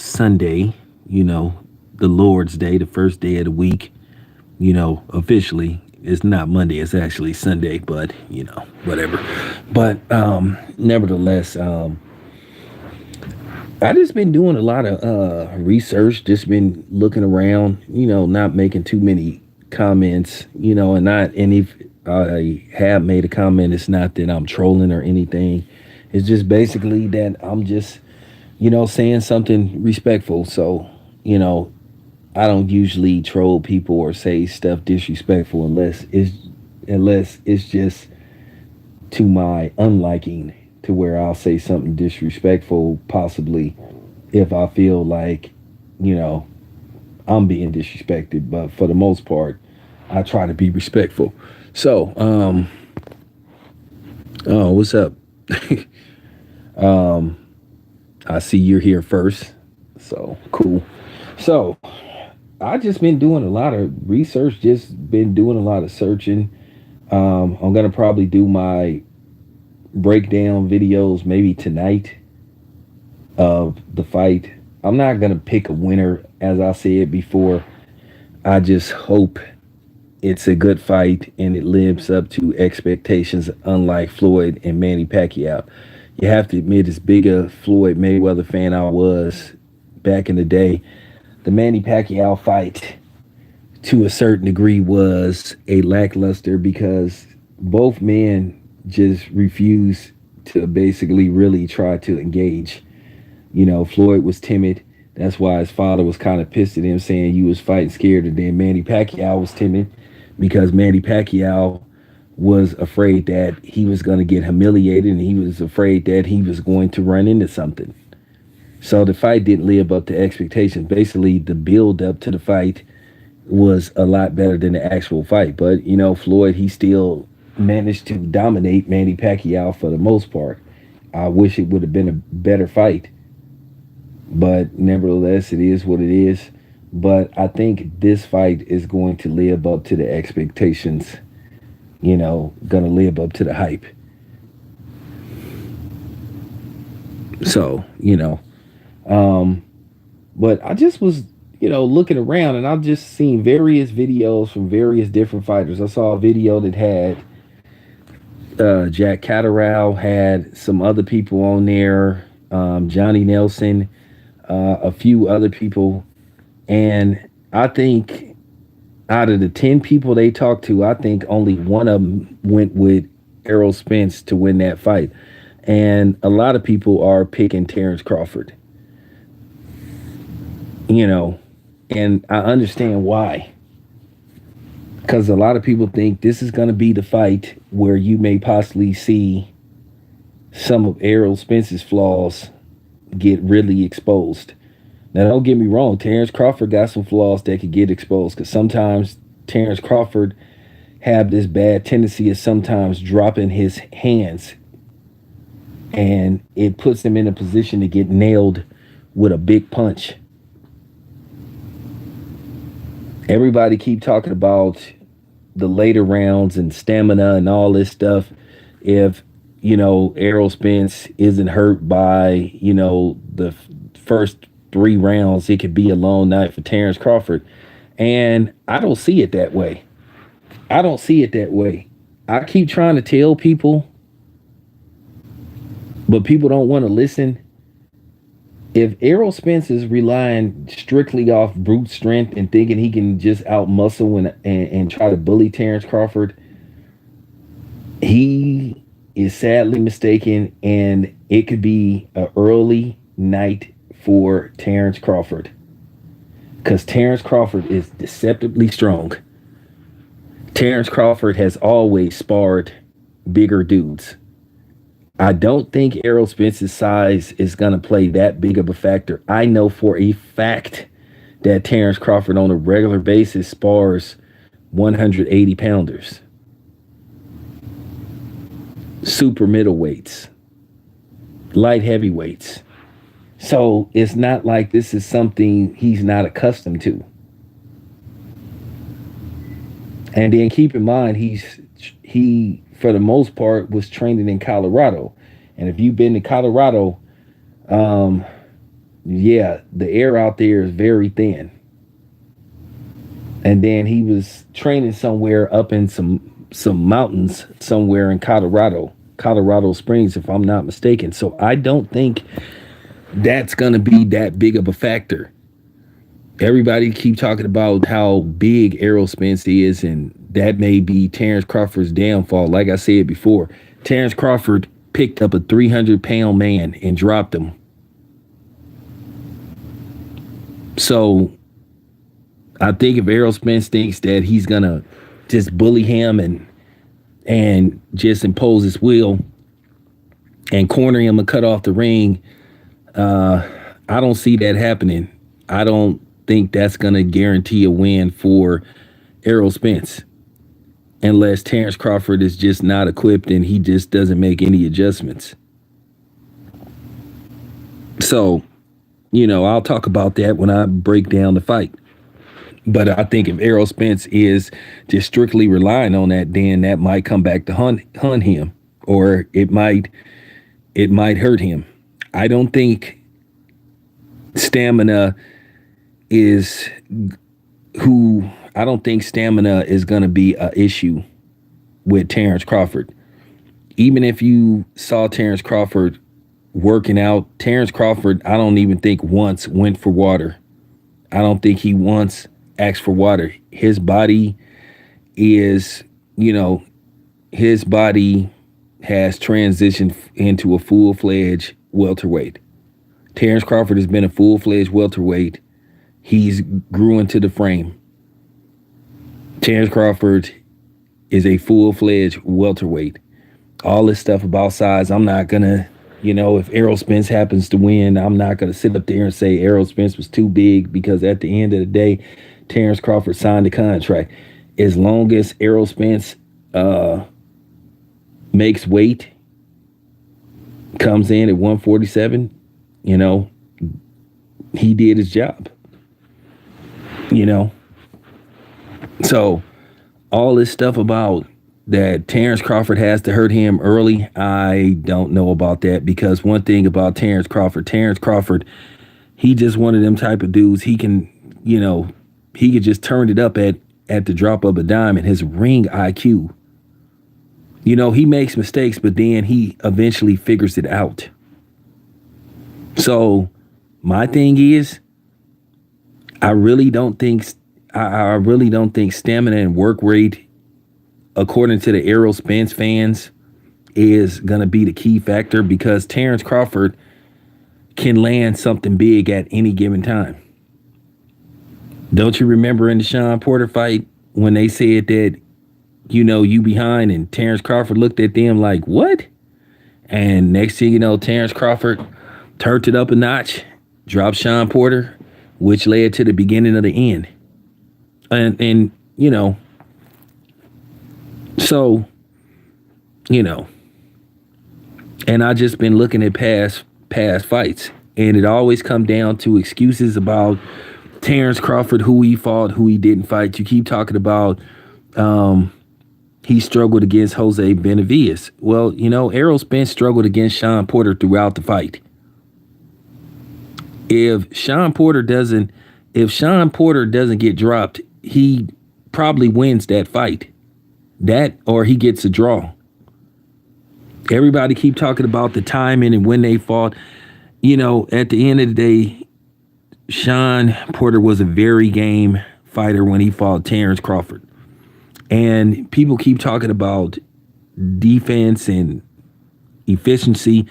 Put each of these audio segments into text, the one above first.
Sunday, the Lord's Day, the first day of the week, officially. It's not Monday, it's actually Sunday, but, whatever. But nevertheless, I just been doing a lot of research, just been looking around, not making too many comments, and if I have made a comment, it's not that I'm trolling or anything. It's just basically that I'm just, saying something respectful. So, you know, I don't usually troll people or say stuff disrespectful unless it's just to my unliking, to where I'll say something disrespectful, possibly if I feel like, you know, I'm being disrespected. But for the most part, I try to be respectful. So, oh, what's up? I see you're here first. So cool. So I just been doing a lot of research, just been doing a lot of searching. I'm gonna probably do my breakdown videos maybe tonight of the fight. I'm not gonna pick a winner, as I said before. I just hope it's a good fight and it lives up to expectations, unlike Floyd and Manny Pacquiao. You have to admit, as big a Floyd Mayweather fan I was back in the day, the Manny Pacquiao fight to a certain degree was a lackluster because both men just refused to basically really try to engage. Floyd was timid. That's why his father was kind of pissed at him, saying you was fighting scared. And then Manny Pacquiao was timid because Manny Pacquiao was afraid that he was going to get humiliated, and he was afraid that he was going to run into something. So the fight didn't live up to expectations. Basically, the build up to the fight was a lot better than the actual fight. But, Floyd, he still managed to dominate Manny Pacquiao for the most part. I wish it would have been a better fight. But nevertheless, it is what it is. But I think this fight is going to live up to the expectations, going to live up to the hype. So, but I just was, looking around, and I've just seen various videos from various different fighters. I saw a video that had Jack Catterall, had some other people on there, Johnny Nelson, a few other people. And I think out of the 10 people they talked to, I think only one of them went with Arrow Spence to win that fight. And a lot of people are picking Terrence Crawford, and I understand why. Because a lot of people think this is going to be the fight where you may possibly see some of Errol Spence's flaws get really exposed. Now, don't get me wrong, Terrence Crawford got some flaws that could get exposed, because sometimes Terrence Crawford have this bad tendency of sometimes dropping his hands, and it puts him in a position to get nailed with a big punch. Everybody keep talking about the later rounds and stamina and all this stuff. If, Errol Spence isn't hurt by, the first 3 rounds, it could be a long night for Terrence Crawford. And I don't see it that way. I don't see it that way. I keep trying to tell people, but people don't want to listen. If Errol Spence is relying strictly off brute strength and thinking he can just outmuscle and try to bully Terrence Crawford, he is sadly mistaken, and it could be an early night for Terrence Crawford, because Terrence Crawford is deceptively strong. Terrence Crawford has always sparred bigger dudes. I don't think Errol Spence's size is going to play that big of a factor. I know for a fact that Terrence Crawford on a regular basis spars 180 pounders, super middleweights, light heavyweights. So it's not like this is something he's not accustomed to. And then keep in mind, he for the most part was training in Colorado. And if you've been to Colorado, Yeah, the air out there is very thin. And then he was training somewhere up in some mountains somewhere in Colorado Springs, if I'm not mistaken. So I don't think that's gonna be that big of a factor. Everybody keep talking about how big Errol Spence is, and that may be Terrence Crawford's downfall. Like I said before, Terrence Crawford picked up a 300-pound man and dropped him. So I think if Errol Spence thinks that he's gonna just bully him and just impose his will and corner him and cut off the ring, I don't see that happening. I don't think that's gonna guarantee a win for Errol Spence unless Terrence Crawford is just not equipped and he just doesn't make any adjustments. So, I'll talk about that when I break down the fight. But I think if Errol Spence is just strictly relying on that, then that might come back to hunt him, or it might hurt him. I don't think stamina is who I don't think stamina is going to be an issue with Terrence Crawford. Even if you saw Terrence Crawford working out, Terrence Crawford, I don't even think once went for water. I don't think he once asked for water. His body is, his body has transitioned into a full-fledged welterweight. Terrence Crawford has been a full-fledged welterweight. He's grew into the frame. Terrence Crawford is a full-fledged welterweight. All this stuff about size, I'm not going to, if Errol Spence happens to win, I'm not going to sit up there and say Errol Spence was too big, because at the end of the day, Terrence Crawford signed a contract. As long as Arrow Spence makes weight, comes in at 147, he did his job. So all this stuff about that Terrence Crawford has to hurt him early, I don't know about that, because one thing about Terrence Crawford, he just one of them type of dudes. He can, he could just turn it up at the drop of a dime. And his ring IQ, he makes mistakes, but then he eventually figures it out. So my thing is, I really don't think stamina and work rate, according to the Arrow Spence fans, is gonna be the key factor, because Terrence Crawford can land something big at any given time. Don't you remember in the Sean Porter fight when they said that, you behind, and Terrence Crawford looked at them like, what? And next thing you know, Terrence Crawford turned it up a notch, dropped Sean Porter, which led to the beginning of the end. And so, and I just been looking at past fights, and it always come down to excuses about Terrence Crawford, who he fought, who he didn't fight. You keep talking about he struggled against Jose Benavidez. Well, Errol Spence struggled against Sean Porter throughout the fight. If Sean Porter doesn't get dropped, he probably wins that fight. That, or he gets a draw. Everybody keep talking about the timing and when they fought. At the end of the day, Sean Porter was a very game fighter when he fought Terrence Crawford. And people keep talking about defense and efficiency.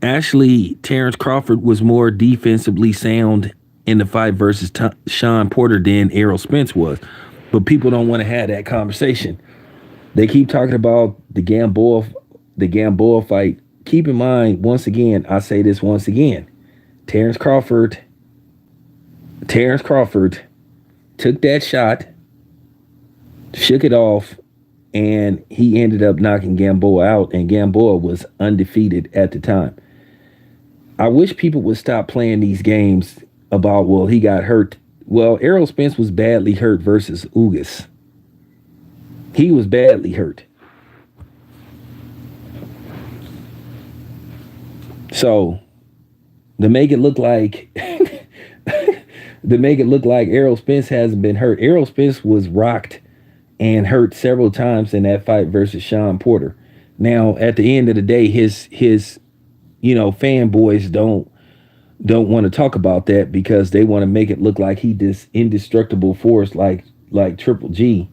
Actually, Terrence Crawford was more defensively sound in the fight versus Sean Porter than Errol Spence was. But people don't want to have that conversation. They keep talking about the Gamboa fight. Keep in mind, once again, I say this once again, Terrence Crawford took that shot, shook it off, and he ended up knocking Gamboa out, and Gamboa was undefeated at the time. I wish people would stop playing these games about, well, he got hurt. Well, Errol Spence was badly hurt versus Ugas. He was badly hurt. So, To make it look like to make it look like Errol Spence hasn't been hurt. Errol Spence was rocked and hurt several times in that fight versus Sean Porter. Now, at the end of the day, his fanboys don't want to talk about that because they want to make it look like he this indestructible force like Triple G,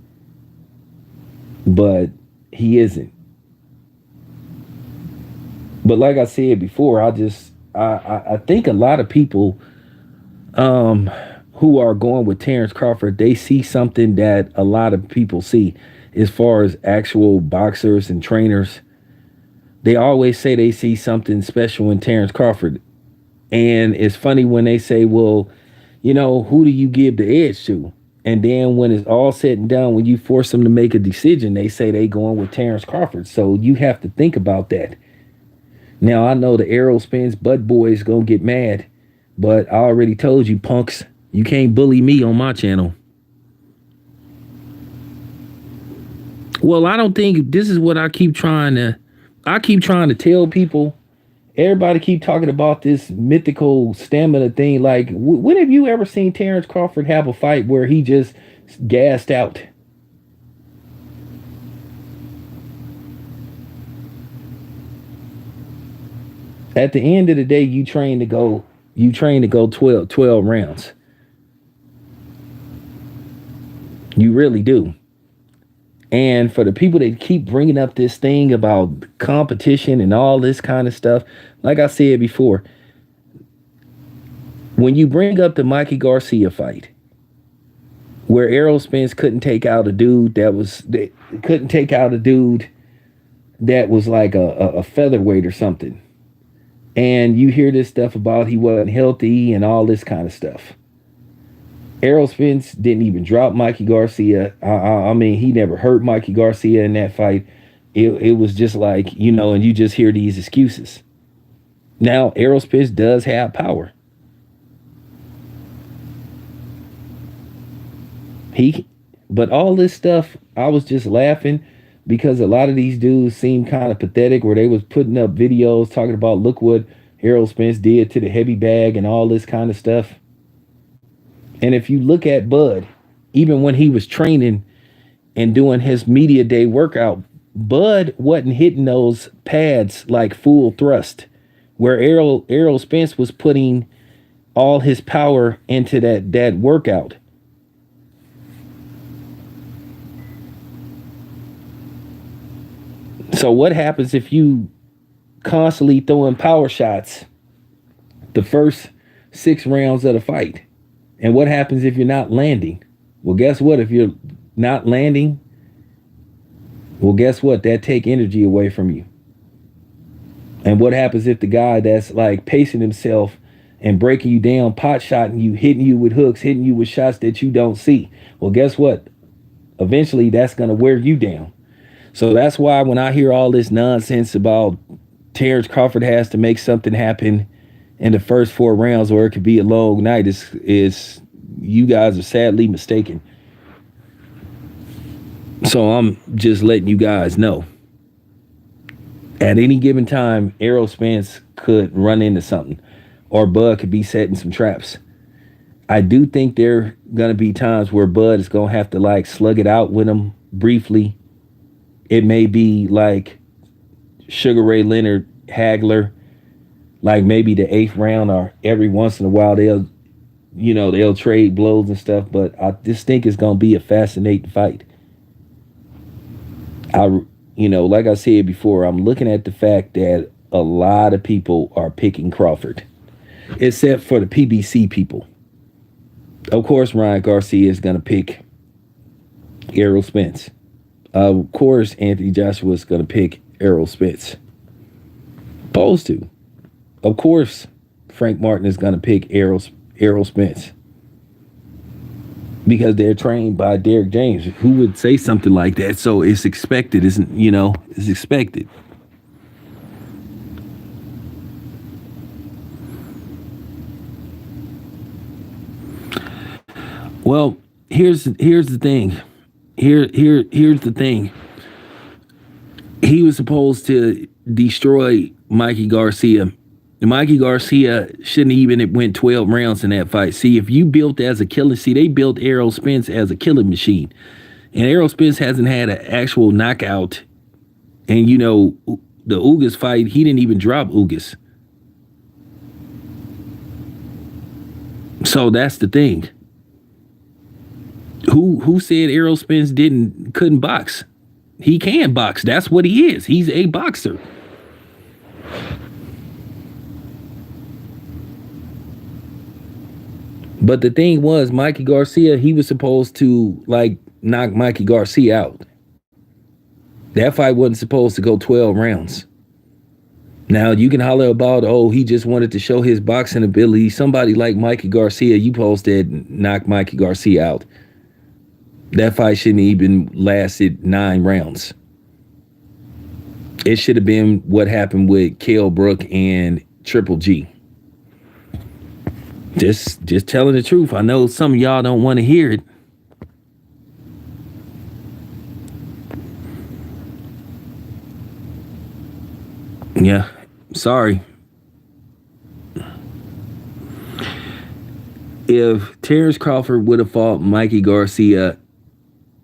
but he isn't. But like I said before, I think a lot of people um who are going with Terrence Crawford, they see something that a lot of people see as far as actual boxers and trainers. They always say they see something special in Terrence Crawford. And it's funny when they say, well, who do you give the edge to? And then when it's all said and done, when you force them to make a decision, they say they going with Terrence Crawford. So you have to think about that. Now, I know the Arrow Spence Bud Boys going to get mad, but I already told you, punks, you can't bully me on my channel. Well, I don't think this is what I keep trying to tell people. Everybody keep talking about this mythical stamina thing. Like, when have you ever seen Terrence Crawford have a fight where he just gassed out? At the end of the day, you train to go 12 rounds. You really do. And for the people that keep bringing up this thing about competition and all this kind of stuff, like I said before, when you bring up the Mikey Garcia fight, where Errol Spence couldn't take out a dude that was like a featherweight or something, and you hear this stuff about he wasn't healthy and all this kind of stuff. Arrow Spence didn't even drop Mikey Garcia. I mean, he never hurt Mikey Garcia in that fight. It was just like, and you just hear these excuses. Now, Arrow Spence does have power. But all this stuff, I was just laughing because a lot of these dudes seem kind of pathetic where they was putting up videos talking about, look what Errol Spence did to the heavy bag and all this kind of stuff. And if you look at Bud, even when he was training and doing his media day workout, Bud wasn't hitting those pads like full thrust, where Errol Spence was putting all his power into that workout. So what happens if you constantly throwing power shots the first 6 rounds of the fight? And what happens if you're not landing? Well, guess what? If you're not landing, well, guess what? That take energy away from you. And what happens if the guy that's like pacing himself and breaking you down, pot shotting you, hitting you with hooks, hitting you with shots that you don't see? Well, guess what? Eventually, that's going to wear you down. So that's why when I hear all this nonsense about Terrence Crawford has to make something happen in the first 4 rounds, or it could be a long night, is you guys are sadly mistaken. So I'm just letting you guys know. At any given time, Arrow Spence could run into something, or Bud could be setting some traps. I do think there are gonna be times where Bud is gonna have to like slug it out with him briefly. It may be like Sugar Ray Leonard Hagler, like maybe the 8th round, or every once in a while they'll trade blows and stuff. But I just think it's gonna be a fascinating fight. Like I said before, I'm looking at the fact that a lot of people are picking Crawford, except for the PBC people. Of course, Ryan Garcia is gonna pick Errol Spence. Of course, Anthony Joshua is gonna pick Errol Spence. Supposed to. Of course, Frank Martin is going to pick Arrow Spence because they're trained by Derek James. Who would say something like that? So it's expected, isn't? It's expected. Well, here's the thing. Here's the thing. He was supposed to destroy Mikey Garcia Mikey Garcia shouldn't even have went 12 rounds in that fight. See, if you built as a killer, see, they built Arrow Spence as a killing machine. And Arrow Spence hasn't had an actual knockout. And, the Ugas fight, he didn't even drop Ugas. So that's the thing. Who said Arrow Spence couldn't box? He can box. That's what he is. He's a boxer. But the thing was, Mikey Garcia, he was supposed to knock Mikey Garcia out. That fight wasn't supposed to go 12 rounds. Now you can holler about, oh, he just wanted to show his boxing ability. Somebody like Mikey Garcia, you supposed to knock Mikey Garcia out. That fight shouldn't even lasted 9 rounds. It should have been what happened with Kell Brook and Triple G. Just telling the truth. I know some of y'all don't want to hear it. Yeah, sorry. If Terrence Crawford would have fought Mikey Garcia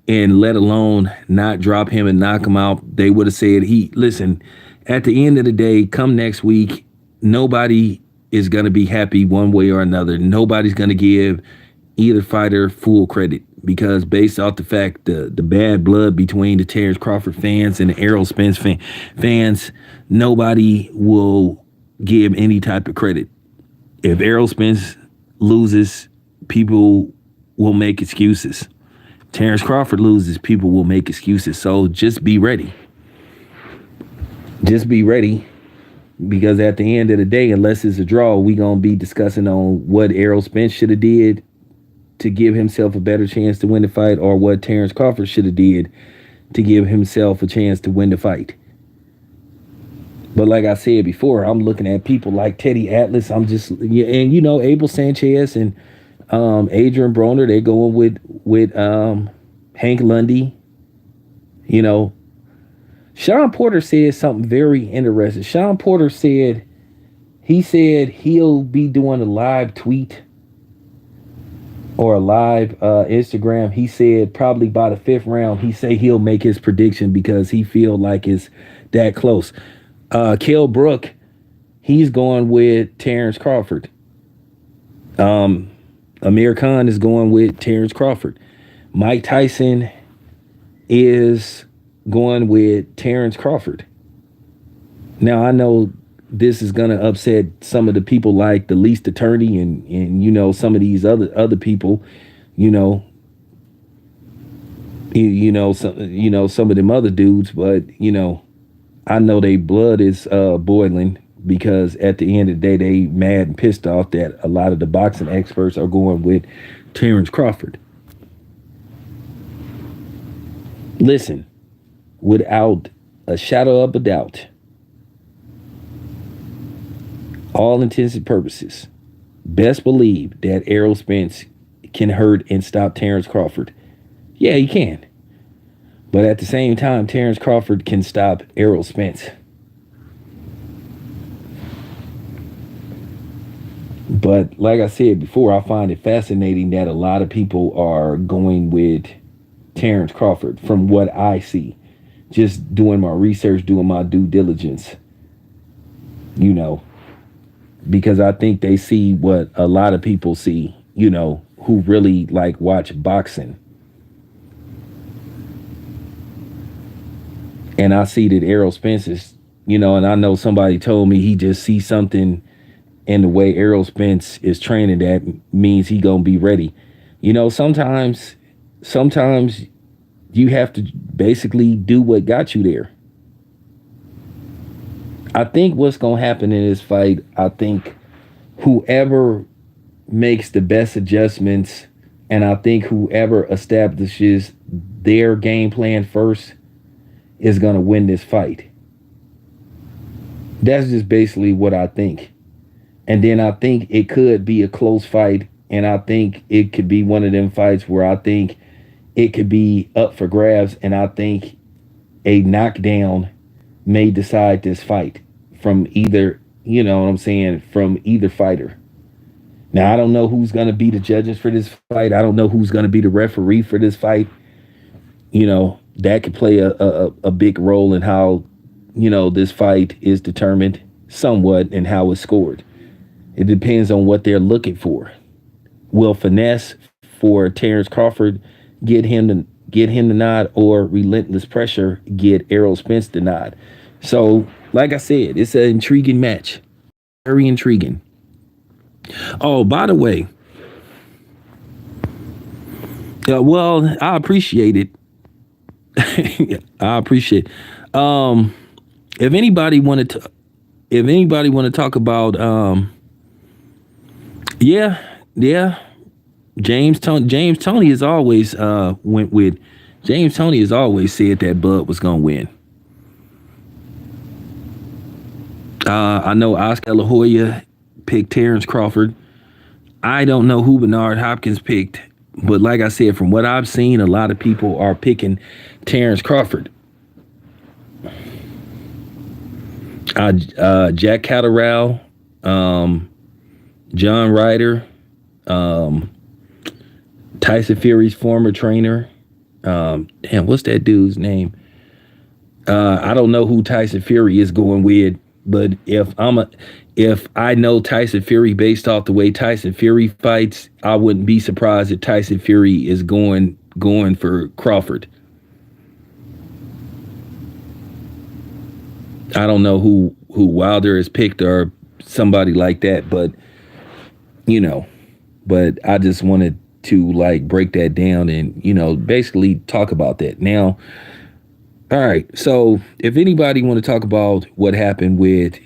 and let alone not drop him and knock him out, they would have said, listen, at the end of the day, come next week, nobody is going to be happy one way or another. Nobody's going to give either fighter full credit because based off the fact the bad blood between the Terrence Crawford fans and the Errol Spence fans, nobody will give any type of credit. If Errol Spence loses, people will make excuses. Terrence Crawford loses, people will make excuses. So just be ready. Just be ready. Because at the end of the day, unless it's a draw, we're going to be discussing on what Errol Spence should have did to give himself a better chance to win the fight or what Terrence Crawford should have did to give himself a chance to win the fight. But like I said before, I'm looking at people like Teddy Atlas. I'm just, and Abel Sanchez and Adrian Broner, they're going with Hank Lundy. Sean Porter said something very interesting. Sean Porter said he'll be doing a live tweet or a live Instagram. He said probably by the 5th round, he say he'll make his prediction because he feel like it's that close. Kell Brook, he's going with Terrence Crawford. Amir Khan is going with Terrence Crawford. Mike Tyson is going with Terrence Crawford. Now, I know this is going to upset some of the people like the least attorney and some of these other people, some of them other dudes, but, I know they blood is boiling because at the end of the day, they mad and pissed off that a lot of the boxing experts are going with Terrence Crawford. Listen, without a shadow of a doubt, all intents and purposes, best believe that Errol Spence can hurt and stop Terrence Crawford. Yeah, he can. But at the same time, Terrence Crawford can stop Errol Spence. But like I said before, I find it fascinating that a lot of people are going with Terrence Crawford from what I see. Just doing my research, doing my due diligence. Because I think they see what a lot of people see, who really watch boxing. And I see that Errol Spence is, and I know somebody told me he just sees something in the way Errol Spence is training that means he gonna be ready. Sometimes you have to basically do what got you there. I think what's gonna happen in this fight, I think whoever makes the best adjustments and I think whoever establishes their game plan first is going to win this fight. That's just basically what I think. And then I think it could be a close fight. And I think it could be one of them fights where I think it could be up for grabs. And I think a knockdown may decide this fight from either You know what I'm saying, from either fighter. Now I don't know who's gonna be the judges for this fight. I don't know who's gonna be the referee for this fight. You know, that could play a big role in how, this fight is determined somewhat and how it's scored. It depends on what they're looking for. Will finesse for Terrence Crawford get him the nod, or relentless pressure get Arrow Spence the nod? So, like I said, it's an intriguing match. Very intriguing. Oh, by the way, well, I appreciate it. I appreciate. Um, if anybody wanted to, if anybody want to talk about, yeah, yeah, James Tony has always went with. James Tony has always said that Bud was gonna win. I know Oscar La Hoya picked Terrence Crawford. I don't know who Bernard Hopkins picked, but like I said, from what I've seen, a lot of people are picking Terrence Crawford. Jack Catterall, John Ryder, um, Tyson Fury's former trainer. Damn, what's that dude's name? I don't know who Tyson Fury is going with, but if I know Tyson Fury based off the way Tyson Fury fights, I wouldn't be surprised if Tyson Fury is going for Crawford. I don't know who Wilder has picked or somebody like that, but you know, but I just wanted to like break that down and basically talk about that. Now, all right. So if anybody want to talk about what happened with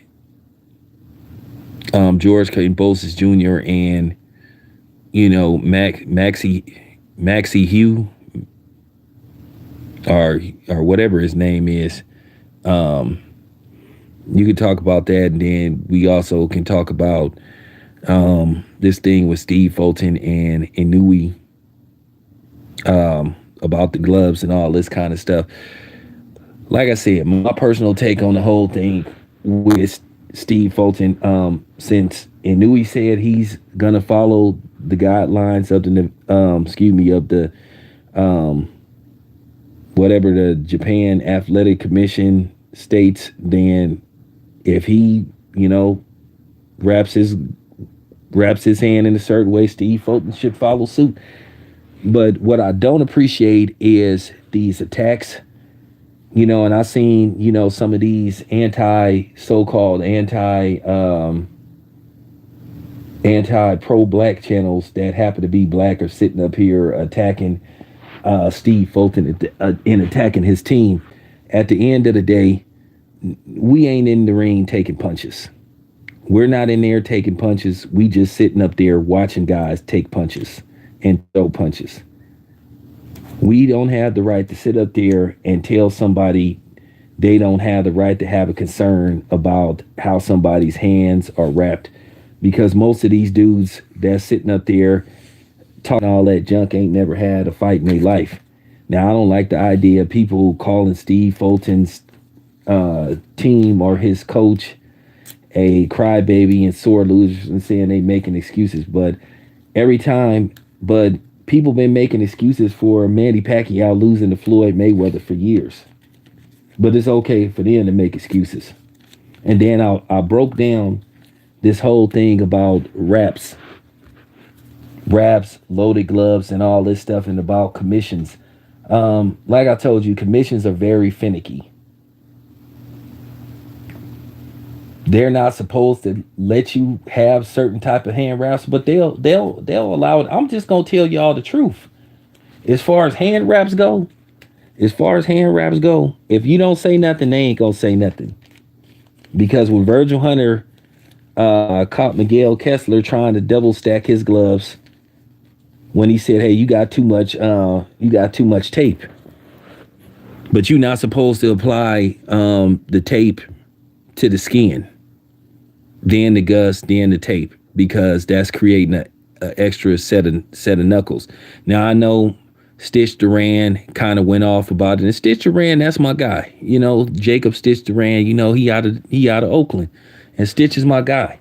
George Kambosos Jr. and Maxie Hugh or whatever his name is, um, you can talk about that, and then we also can talk about this thing with Steve Fulton and Inui, about the gloves and all this kind of stuff. Like I said, my personal take on the whole thing with Steve Fulton, since Inui said he's gonna follow the guidelines of the um, whatever the Japan Athletic Commission states, then if he wraps his wraps his hand in a certain way, Steve Fulton should follow suit. But what I don't appreciate is these attacks. And I seen, some of these so-called anti pro black channels that happen to be black are sitting up here attacking Steve Fulton and attacking his team. At the end of the day, we ain't in the ring taking punches. We're not in there taking punches. We just sitting up there watching guys take punches and throw punches. We don't have the right to sit up there and tell somebody they don't have the right to have a concern about how somebody's hands are wrapped, because most of these dudes that's sitting up there talking all that junk ain't never had a fight in their life. Now, I don't like the idea of people calling Steve Fulton's team or his coach a crybaby and sore losers and saying they making excuses, but people been making excuses for Manny Pacquiao losing to Floyd Mayweather for years. But it's okay for them to make excuses. And then I broke down this whole thing about wraps, loaded gloves, and all this stuff, and about commissions. Like I told you, commissions are very finicky. They're not supposed to let you have certain type of hand wraps, but they'll allow it. I'm just gonna tell y'all the truth. As far as hand wraps go, if you don't say nothing, they ain't gonna say nothing. Because when Virgil Hunter caught Miguel Kessler trying to double stack his gloves, when he said, "Hey, you got too much tape," but you're not supposed to apply the tape to the skin, then the guts, then the tape, because that's creating a extra set of knuckles. Now I know Stitch Duran kind of went off about it, and Stitch Duran, that's my guy. Jacob Stitch Duran. He out of Oakland, And Stitch is my guy.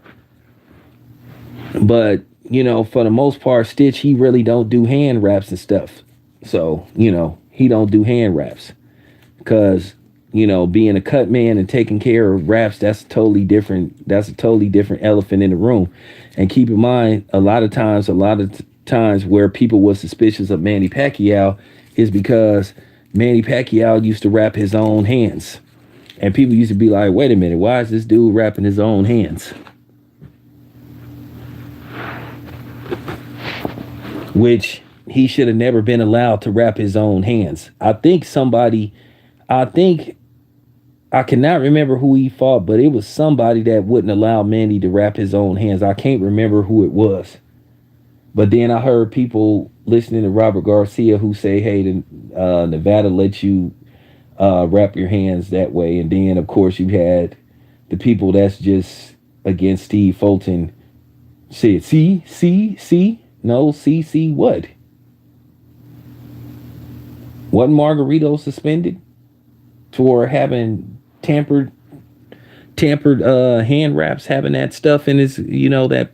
But, for the most part, Stitch, he really don't do hand wraps and stuff. So, he don't do hand wraps. Because, being a cut man and taking care of wraps, that's a totally different elephant in the room. And keep in mind, a lot of times where people were suspicious of Manny Pacquiao is because Manny Pacquiao used to wrap his own hands. And people used to be like, wait a minute, why is this dude wrapping his own hands? Which he should have never been allowed to wrap his own hands. I cannot remember who he fought, but it was somebody that wouldn't allow Manny to wrap his own hands. I can't remember who it was. But then I heard people listening to Robert Garcia who say, hey, Nevada lets you wrap your hands that way. And then, of course, you had the people that's just against Steve Fulton said, see? No, see what? Wasn't Margarito suspended for having tampered hand wraps, having that stuff in his, that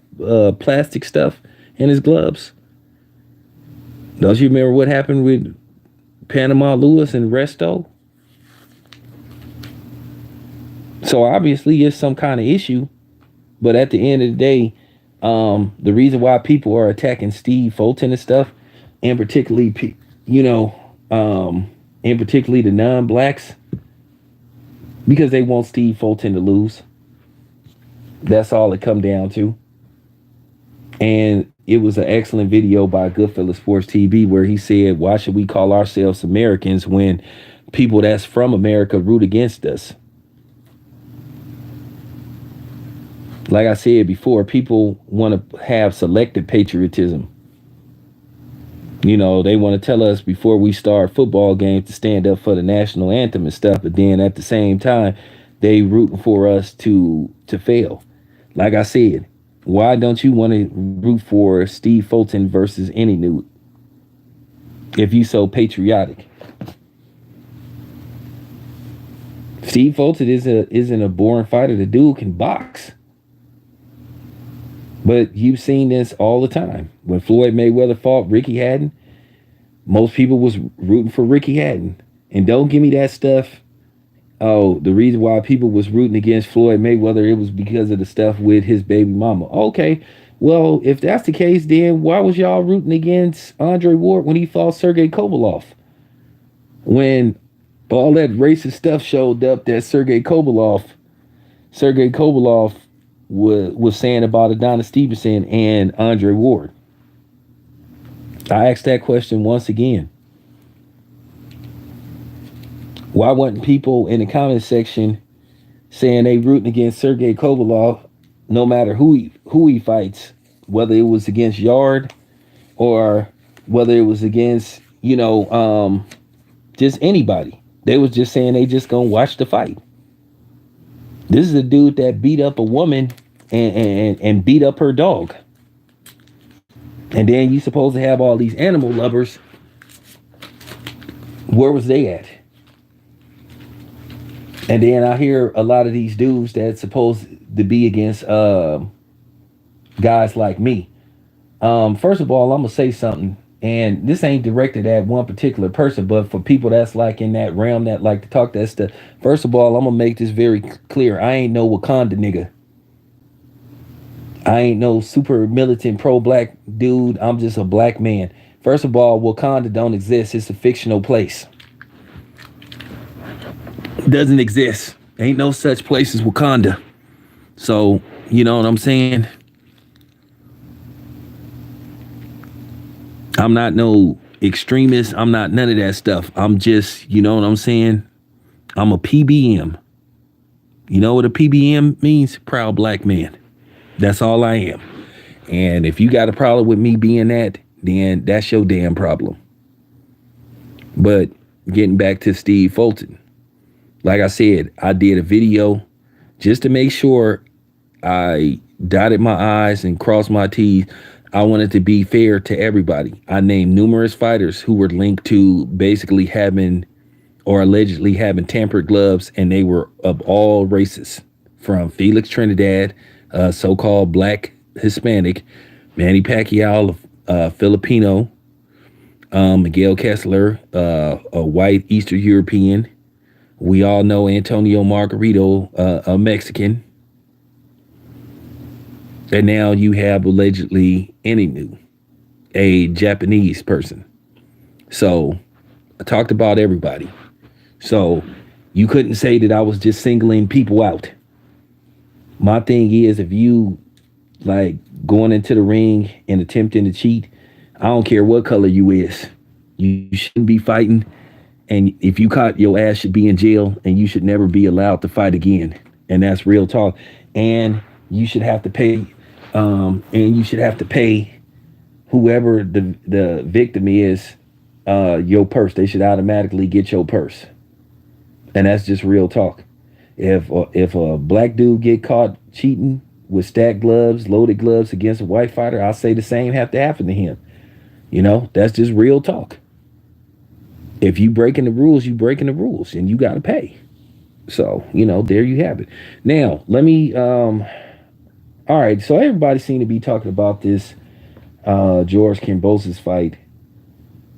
plastic stuff in his gloves? Don't you remember what happened with Panama Lewis and Resto? So obviously it's some kind of issue, but at the end of the day, the reason why people are attacking Steve Fulton and stuff, and particularly, the non-blacks, because they want Steve Fulton to lose. That's all it come down to. And it was an excellent video by Goodfellas Sports TV where he said, why should we call ourselves Americans when people that's from America root against us? Like I said before, people want to have selective patriotism. They want to tell us before we start football games to stand up for the national anthem and stuff, but then at the same time, they rooting for us to fail. Like I said, why don't you want to root for Steve Fulton versus any Newt if you so patriotic? Steve Fulton isn't a boring fighter. The dude can box. But you've seen this all the time. When Floyd Mayweather fought Ricky Hatton, most people was rooting for Ricky Hatton. And don't give me that stuff. Oh, the reason why people was rooting against Floyd Mayweather, it was because of the stuff with his baby mama. Okay, well, if that's the case, then why was y'all rooting against Andre Ward when he fought Sergey Kovalev? When all that racist stuff showed up that Sergey Kovalev was saying about Adonis Stevenson and Andre Ward. I asked that question once again. Why wasn't people in the comment section saying they rooting against Sergey Kovalev no matter who he fights, whether it was against Yard or whether it was against, just anybody? They was just saying they just gonna watch the fight. This is a dude that beat up a woman and beat up her dog. And then you supposed to have all these animal lovers. Where was they at? And then I hear a lot of these dudes that's supposed to be against guys like me. First of all, I'm going to say something. And this ain't directed at one particular person, but for people that's like in that realm that like to talk that stuff. First of all, I'm going to make this very clear. I ain't no Wakanda nigga. I ain't no super militant pro-black dude. I'm just a black man. First of all, Wakanda don't exist. It's a fictional place. It doesn't exist. Ain't no such place as Wakanda. So, you know what I'm saying? I'm not no extremist. I'm not none of that stuff. I'm just, you know what I'm saying? I'm a PBM. You know what a PBM means? Proud black man. That's all I am. And if you got a problem with me being that, then that's your damn problem. But getting back to Steve Fulton. Like I said, I did a video just to make sure I dotted my I's and crossed my T's. I wanted to be fair to everybody. I named numerous fighters who were linked to basically having or allegedly having tampered gloves, and they were of all races, from Felix Trinidad, so-called black Hispanic, Manny Pacquiao, Filipino, Miguel Kessler, a white Eastern European. We all know Antonio Margarito, a Mexican. And now you have allegedly Inu, a Japanese person. So I talked about everybody. So you couldn't say that I was just singling people out. My thing is, if you like going into the ring and attempting to cheat, I don't care what color you is. You shouldn't be fighting. And if you caught, your ass should be in jail and you should never be allowed to fight again. And that's real talk. And you should have to pay, whoever the victim is, your purse. They should automatically get your purse. And that's just real talk. If a black dude get caught cheating with stacked gloves, loaded gloves against a white fighter, I'll say the same have to happen to him. That's just real talk. If you breaking the rules, you breaking the rules, and you got to pay. So there you have it. Now let me. All right. So everybody seemed to be talking about this George Kambosos fight.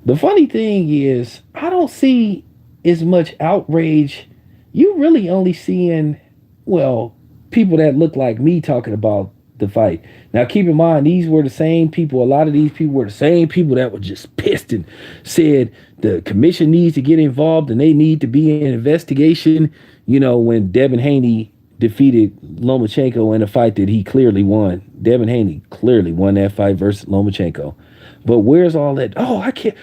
The funny thing is, I don't see as much outrage. You really only seeing, well, people that look like me talking about the fight. Now, keep in mind, these were the same people. A lot of these people were the same people that were just pissed and said the commission needs to get involved and they need to be in an investigation. When Devin Haney defeated Lomachenko in a fight that he clearly won. Devin Haney clearly won that fight versus Lomachenko. But where's all that? Oh, I can't.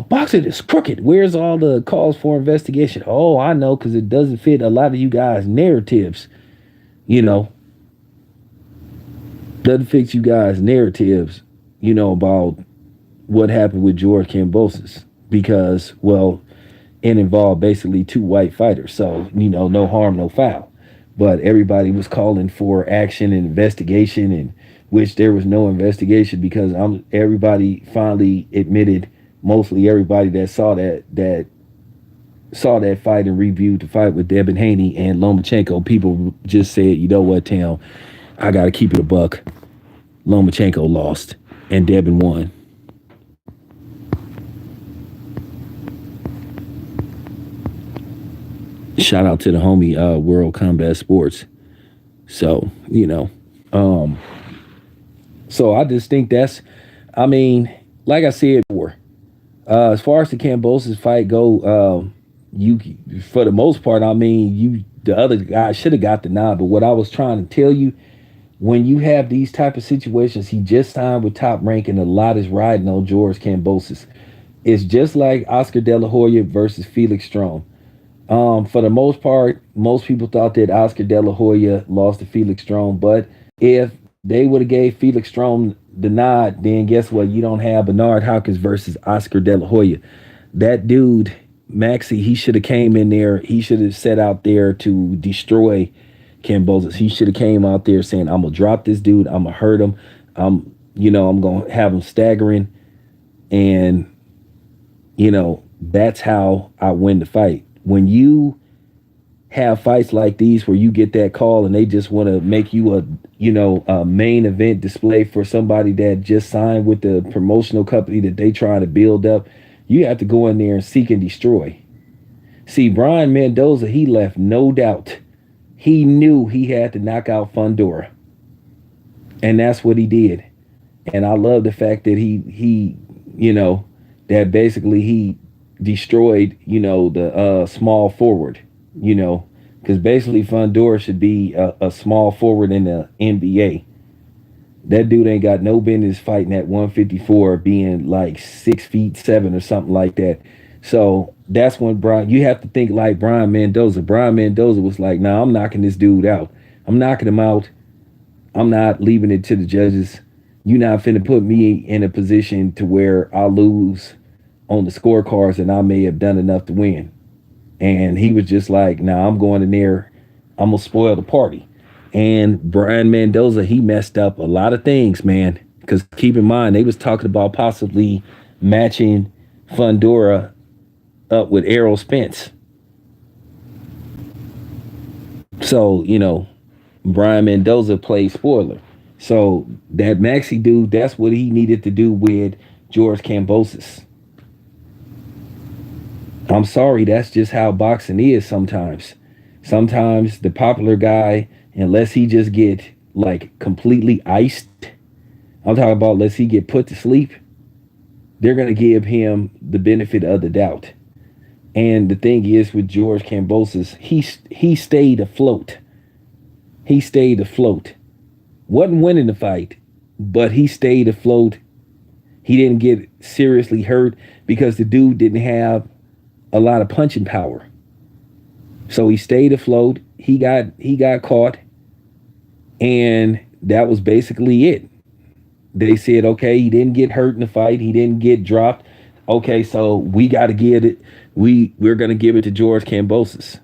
Boxing is crooked. Where's all the calls for investigation? Oh, I know, because it doesn't fit a lot of you guys' narratives. Doesn't fit you guys' narratives, about what happened with George Kambosos. Because, well, it involved basically two white fighters. So, no harm, no foul. But everybody was calling for action and investigation, and which there was no investigation, because everybody finally admitted, mostly everybody that saw that fight and reviewed the fight with Devin Haney and Lomachenko, people just said, you know what, Tam, I got to keep it a buck. Lomachenko lost and Devin won. Shout out to the homie World Combat Sports. So, so I just think like I said before, as far as the Kambosos fight go, you, for the most part, the other guy should have got the nod. But what I was trying to tell you, when you have these type of situations, he just signed with Top Rank, and a lot is riding on George Kambosos. It's just like Oscar De La Hoya versus Felix Strom. For the most part, most people thought that Oscar De La Hoya lost to Felix Strom, but if they would have gave Felix Strom the nod, then guess what? You don't have Bernard Hopkins versus Oscar De La Hoya. That dude, Maxie, he should have came in there. He should have set out there to destroy Kambosos. He should have came out there saying, I'm going to drop this dude. I'm going to hurt him. I'm going to have him staggering. And, that's how I win the fight. When you have fights like these where you get that call and they just want to make you a main event display for somebody that just signed with the promotional company that they trying to build up, you have to go in there and seek and destroy. See, Brian Mendoza, he left no doubt. He knew he had to knock out Fundora. And that's what he did. And I love the fact that he that basically he destroyed, the small forward, because basically Fundora should be a small forward in the NBA. That dude ain't got no business fighting at 154 being like 6'7" or something like that. So that's when you have to think like Brian Mendoza. Brian Mendoza was like, nah, I'm knocking this dude out. I'm knocking him out. I'm not leaving it to the judges. You're not finna put me in a position to where I lose on the scorecards and I may have done enough to win. And he was just like, nah, I'm going in there. I'm going to spoil the party. And Brian Mendoza, he messed up a lot of things, man. Because keep in mind, they was talking about possibly matching Fundora up with Arrow Spence. So, Brian Mendoza played spoiler. So that Maxi dude, that's what he needed to do with George Kambosos. I'm sorry, that's just how boxing is sometimes. Sometimes the popular guy, unless he just get like completely iced, I'm talking about unless he get put to sleep, they're gonna give him the benefit of the doubt. And the thing is with George Kambosos, he stayed afloat. He stayed afloat. Wasn't winning the fight, but he stayed afloat. He didn't get seriously hurt because the dude didn't have a lot of punching power. So he stayed afloat. He got caught, and that was basically it. They said, okay, he didn't get hurt in the fight. He didn't get dropped. Okay, so we got to give it. We're gonna give it to George Kambosos.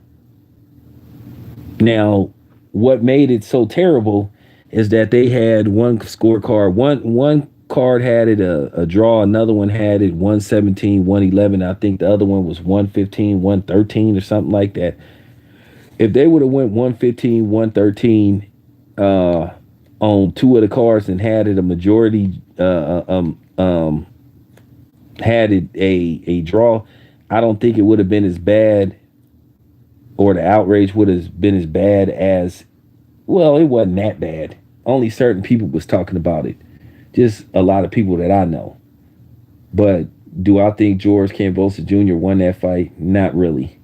Now, what made it so terrible is that they had one scorecard. One card had it a draw. Another one had it 117, 111. I think the other one was 115, 113 or something like that. If they would have went 115, 113 on two of the cards and had it a majority, had it a draw, I don't think it would have been as bad, or the outrage would have been as bad as, well, it wasn't that bad. Only certain people was talking about it. Just a lot of people that I know. But do I think George Kambosos Jr. won that fight? Not really.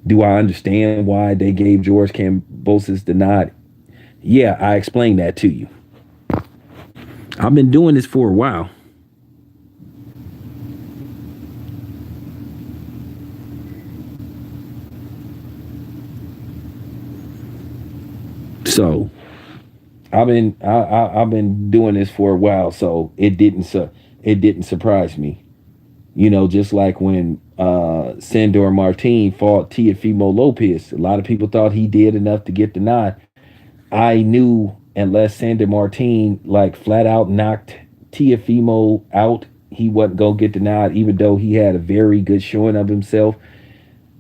Do I understand why they gave George Kambosos the nod? Yeah, I explained that to you. I've been doing this for a while. So I've been doing this for a while, so it didn't surprise me. You know, just like when Sandor Martin fought Teofimo Lopez, a lot of people thought he did enough to get the nod. I knew unless Sandor Martin like flat out knocked Teofimo out, he wasn't gonna get the nod, even though he had a very good showing of himself.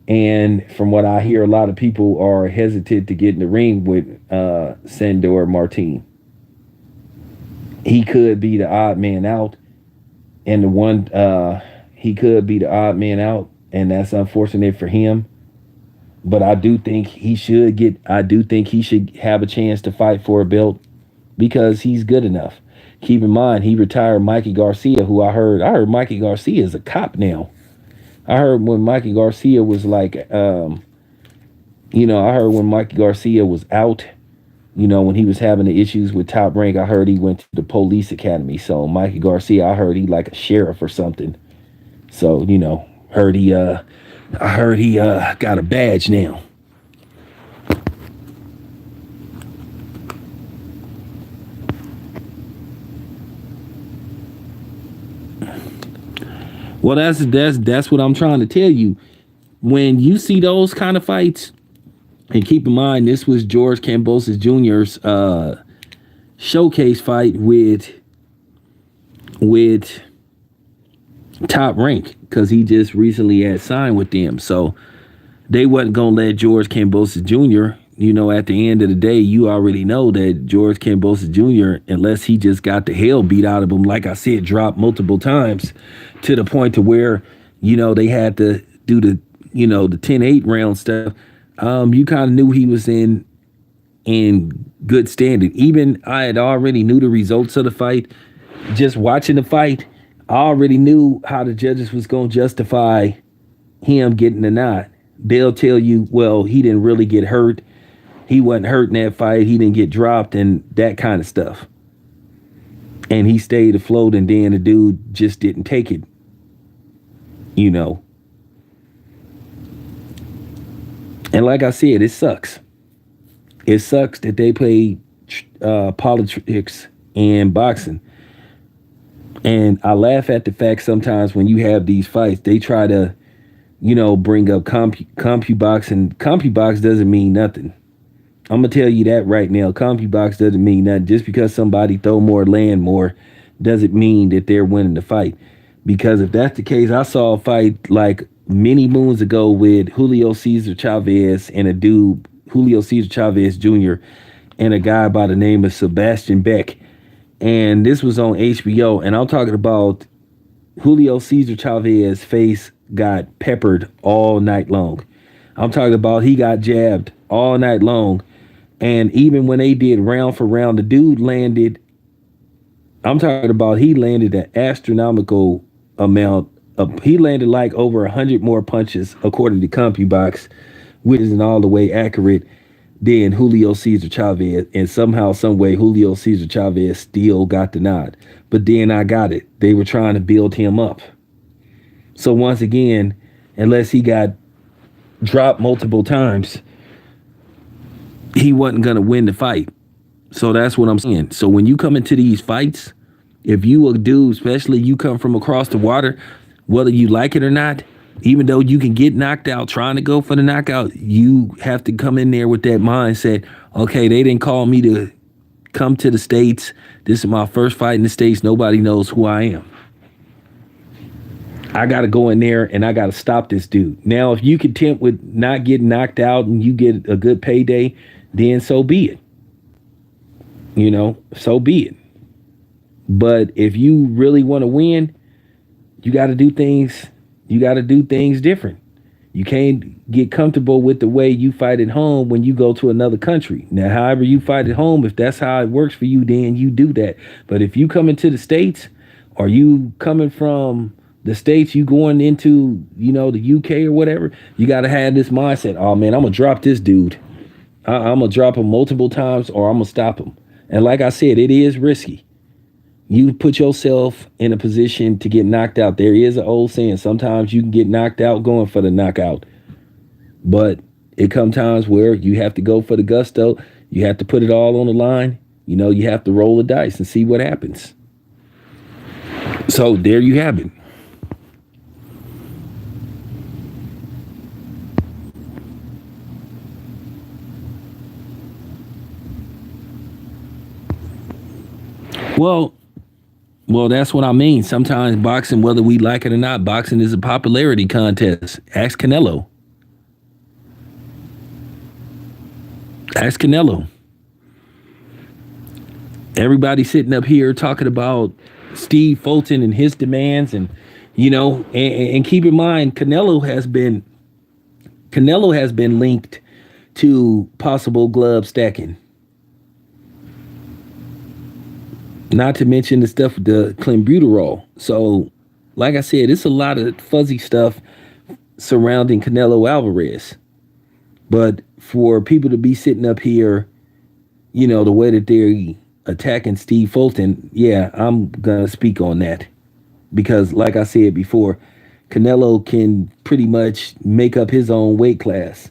And from what I hear, a lot of people are hesitant to get in the ring with Sandor Martin. He could be the odd man out, and he could be the odd man out, and that's unfortunate for him. But I do think he should get. I do think he should have a chance to fight for a belt because he's good enough. Keep in mind, he retired Mikey Garcia, who I heard Mikey Garcia is a cop now. I heard when Mikey Garcia was like, I heard when Mikey Garcia was out, when he was having the issues with Top Rank, I heard he went to the police academy. So Mikey Garcia, I heard he like a sheriff or something. So, I heard he got a badge now. Well, that's what I'm trying to tell you. When you see those kind of fights, and keep in mind this was George Kambosos Jr.'s showcase fight with Top Rank, because he just recently had signed with them. So they wasn't gonna let George Kambosos Jr. At the end of the day, you already know that George Kambosos Jr., unless he just got the hell beat out of him, like I said, dropped multiple times to the point to where, they had to do the 10-8 round stuff. You kind of knew he was in good standing. Even I had already knew the results of the fight. Just watching the fight, I already knew how the judges was going to justify him getting the nod. They'll tell you, well, he didn't really get hurt. He wasn't hurt in that fight. He didn't get dropped and that kind of stuff. And he stayed afloat, and then the dude just didn't take it. And like I said, it sucks. It sucks that they play politics in boxing. And I laugh at the fact sometimes when you have these fights, they try to, bring up CompuBox, and CompuBox doesn't mean nothing. I'm gonna tell you that right now. CompuBox doesn't mean nothing. Just because somebody throw more, land more, doesn't mean that they're winning the fight. Because if that's the case, I saw a fight like many moons ago with Julio Cesar Chavez and a dude, Julio Cesar Chavez Jr., and a guy by the name of Sebastian Beck. And this was on HBO. And I'm talking about Julio Cesar Chavez's face got peppered all night long. I'm talking about he got jabbed all night long. And even when they did round for round, the dude landed, I'm talking about he landed an astronomical amount of, he landed like over 100 more punches, according to CompuBox, which isn't all the way accurate, than Julio Cesar Chavez. And somehow, some way, Julio Cesar Chavez still got the nod. But then I got it. They were trying to build him up. So once again, unless he got dropped multiple times, he wasn't going to win the fight. So that's what I'm saying. So when you come into these fights, if you a dude, especially you come from across the water, whether you like it or not, even though you can get knocked out trying to go for the knockout, you have to come in there with that mindset. Okay, they didn't call me to come to the States. This is my first fight in the States. Nobody knows who I am. I got to go in there and I got to stop this dude. Now, if you content with not getting knocked out and you get a good payday, then so be it. You know, so be it. But if you really want to win, you got to do things. You got to do things different. You can't get comfortable with the way you fight at home when you go to another country. Now, however you fight at home, if that's how it works for you, then you do that. But if you come into the States, or you coming from the States, you going into, you know, the UK or whatever, you got to have this mindset. Oh man, I'm gonna drop this dude. I'm gonna drop him multiple times, or I'm gonna stop him. And like I said, it is risky. You put yourself in a position to get knocked out. There is an old saying, sometimes you can get knocked out going for the knockout. But it comes times where you have to go for the gusto. You have to put it all on the line. You know, you have to roll the dice and see what happens. So there you have it. Well, that's what I mean. Sometimes boxing, whether we like it or not, boxing is a popularity contest. Ask Canelo. Ask Canelo. Everybody sitting up here talking about Steve Fulton and his demands, and you know, and keep in mind, Canelo has been linked to possible glove stacking. Not to mention the stuff with the clenbuterol. So, like I said, it's a lot of fuzzy stuff surrounding Canelo Alvarez. But for people to be sitting up here, you know, the way that they're attacking Steve Fulton, yeah, I'm going to speak on that. Because, like I said before, Canelo can pretty much make up his own weight class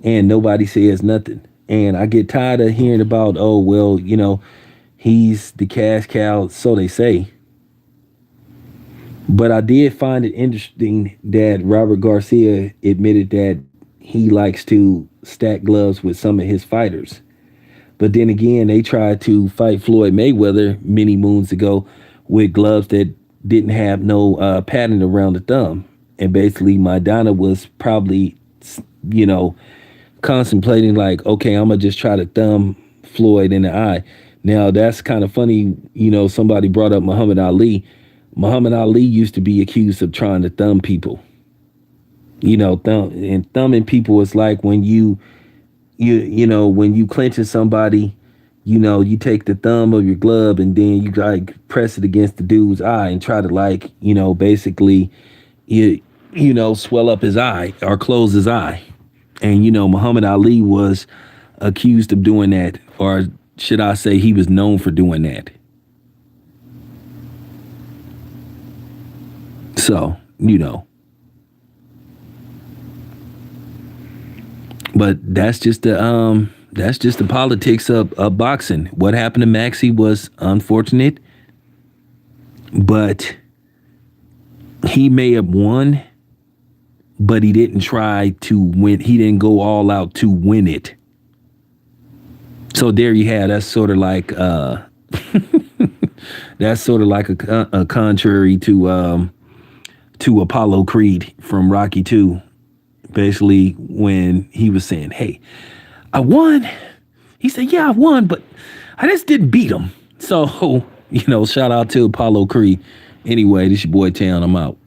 and nobody says nothing. And I get tired of hearing about, oh, well, you know, he's the cash cow, so they say. But I did find it interesting that Robert Garcia admitted that he likes to stack gloves with some of his fighters. But then again, they tried to fight Floyd Mayweather many moons ago with gloves that didn't have no padding around the thumb. And basically, Maidana was probably, you know, contemplating like, okay, I'm going to just try to thumb Floyd in the eye. Now, that's kind of funny. You know, somebody brought up Muhammad Ali. Muhammad Ali used to be accused of trying to thumb people. You know, thumbing people is like when you know, when you clenching somebody, you know, you take the thumb of your glove and then you like press it against the dude's eye and try to like, you know, basically, you know, swell up his eye or close his eye. And, you know, Muhammad Ali was accused of doing that, or should I say he was known for doing that. So, you know. But that's just the politics of boxing. What happened to Maxie was unfortunate, but he may have won, but he didn't try to win. He didn't go all out to win it. So there you have. That's sort of like that's sort of like a contrary to Apollo Creed from Rocky II. Basically, when he was saying, "Hey, I won, He said, yeah, I won, but I just didn't beat him. So, shout out to Apollo Creed. Anyway, this your boy Town. I'm out.